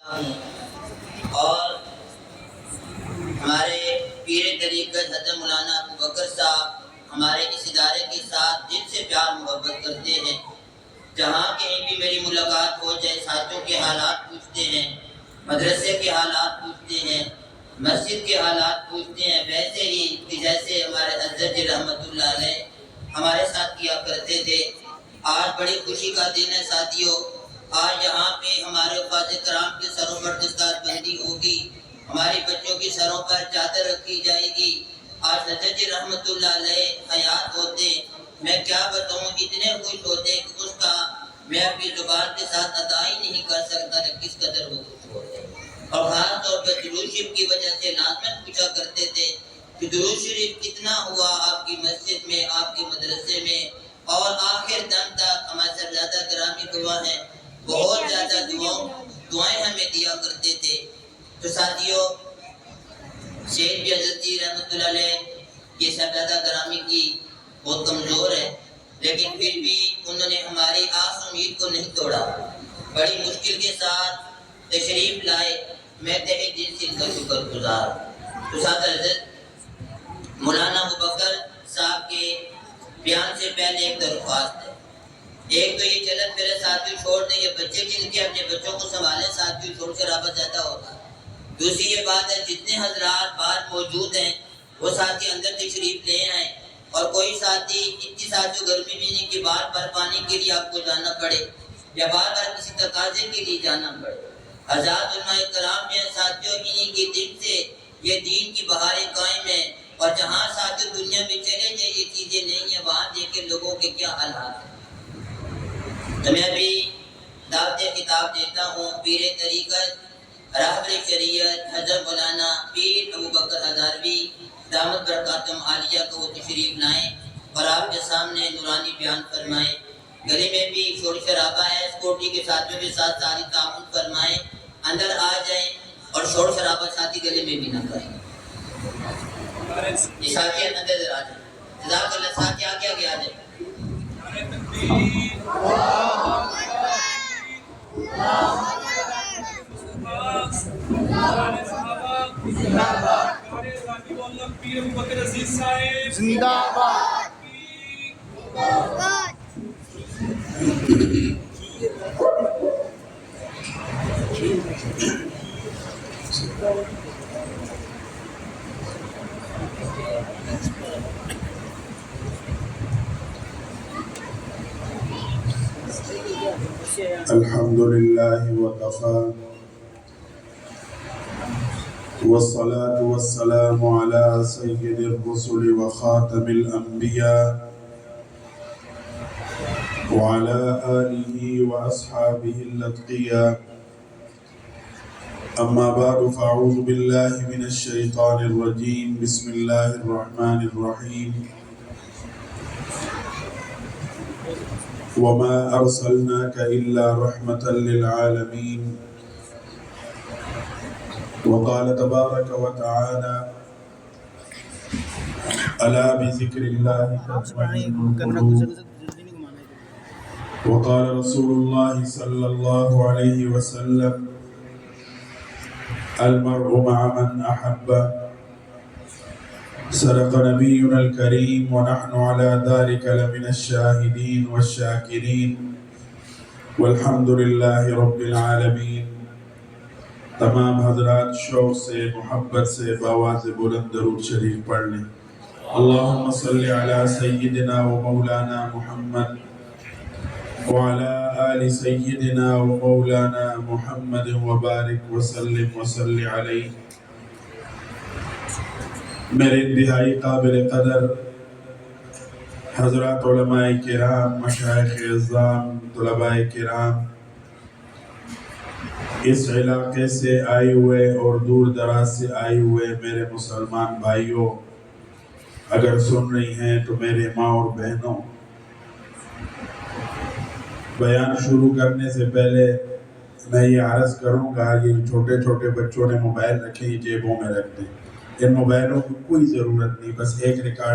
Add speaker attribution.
Speaker 1: اور ہمارے پیر طریقت حضرت مولانا ابو بکر صاحب ہمارے اس ادارے کے ساتھ دل سے پیار محبت کرتے ہیں. جہاں کہیں بھی میری ملاقات ہو جائے ساتھیوں کے حالات پوچھتے ہیں, مدرسے کے حالات پوچھتے ہیں, مسجد کے حالات پوچھتے ہیں, ویسے ہی کہ جیسے ہمارے حضرت جی رحمت اللہ علیہ ہمارے ساتھ کیا کرتے تھے. آج بڑی خوشی کا دن ہے ساتھیوں. آج یہاں پہ ہمارے وفاد کرام کے سروں پر دستار بندی ہوگی, ہمارے بچوں کی سروں پر چادر رکھی جائے گی. آج حضرت جی رحمت اللہ علیہ حیات ہوتے, میں کیا بتاؤں, اتنے خوش ہوتے کہ اس کا میں اپنی زبان کے ساتھ ادا ہی نہیں کر سکتا کہ کس قدر وہ خوش ہوتے. اور خاص طور پر درود شریف کی وجہ سے لازمن پوچھا کرتے تھے کہ درود شریف کتنا ہوا آپ کی مسجد میں, آپ کے مدرسے میں, اور آخر دم تک ہمارے صاحبزادہ گرامی گواہ ہیں, بہت زیادہ دعائیں ہمیں دیا کرتے تھے. تو ساتھیوں, شیخ بھی حضرت جی رحمت اللہ علیہ یہ صاحبزادہ گرامی کی بہت کمزور ہے, لیکن پھر بھی انہوں نے ہماری آس امید کو نہیں توڑا, بڑی مشکل کے ساتھ تشریف لائے. میں تہہ دل سے ان کا شکر گزار. تو ساتھ حضرت مولانا ابو بکر صاحب کے بیان سے پہلے ایک درخواست ہے. ایک تو یہ چلت میرے ساتھیوں چھوڑ دیں, یہ بچے جن کے اپنے بچوں کو سنبھالیں ساتھیوں شور شرابہ زیادہ ہوتا ہے. دوسری یہ بات ہے جتنے حضرات باہر موجود ہیں وہ ساتھی اندر تشریف لے آئیں, اور کوئی ساتھی اتنی ساتھیوں گرمی میں نہیں کہ بار بار پانی کے لیے آپ کو جانا پڑے یا بار بار کسی تقاضے کے لیے جانا پڑے. حضرات علماء کرام میں ساتھیوں انہی کے دل سے یہ دین کی بہاریں قائم ہیں, اور جہاں ساتھیوں دنیا میں چلے جائے یہ چیزیں نہیں ہیں, وہاں دیکھیں لوگوں کے کیا حالات ہیں. تو میں ابھی دعوت خطاب دیتا ہوں پیر طریقت راہبر شریعت حضرت مولانا پیر ابو بکر ہزاروی دامت برکاتہم عالیہ کو وہ تشریف لائیں اور آپ کے سامنے نورانی بیان فرمائیں. گلی میں بھی شور شرابہ ہے, سکورٹی کے ساتھیوں کے ساتھ ساری تعاون فرمائیں, اندر آ جائیں اور شور شرابہ ساتھی گلی میں بھی نہ کریں. یہ ساتھی اندر آ جائیں. جزاک اللہ. ساتھی آگے آگے آ جائیں.
Speaker 2: الحمد لله وكفى والصلاة والسلام على سيد الرسل وخاتم الأنبياء وعلى آله وأصحابه الأتقياء. أما بعد فأعوذ بالله من الشيطان الرجيم. بسم الله الرحمن الرحيم. وما أرسلناك إلا رحمة للعالمين. وقال تبارك وتعالى ألا بذكر الله تطمئن القلوب. وقال رسول الله صلى الله عليه وسلم المرء مع من أحب. صدق نبينا الكريم ونحن على ذلك لمن الشاهدين والشاكرين والحمد لله رب العالمين. تمام حضرات شوق سے محبت سے بآواز بلند درود شریف پڑھ لیں. اللهم صل على سيدنا ومولانا محمد وعلى آل سيدنا ومولانا محمد وبارك وسلم وصل عليه. میرے انتہائی قابل قدر حضرات علماء کرام, مشائخ اعظام, طلباء کرام, اس علاقے سے آئے ہوئے اور دور دراز سے آئے ہوئے میرے مسلمان بھائیوں, اگر سن رہی ہیں تو میرے ماں اور بہنوں, بیان شروع کرنے سے پہلے میں یہ عرض کروں گا یہ چھوٹے چھوٹے بچوں نے موبائل رکھے, یہ جیبوں میں رکھ دیں. ان موبائلوں کی کوئی ضرورت نہیں, بس ایک ریکارڈ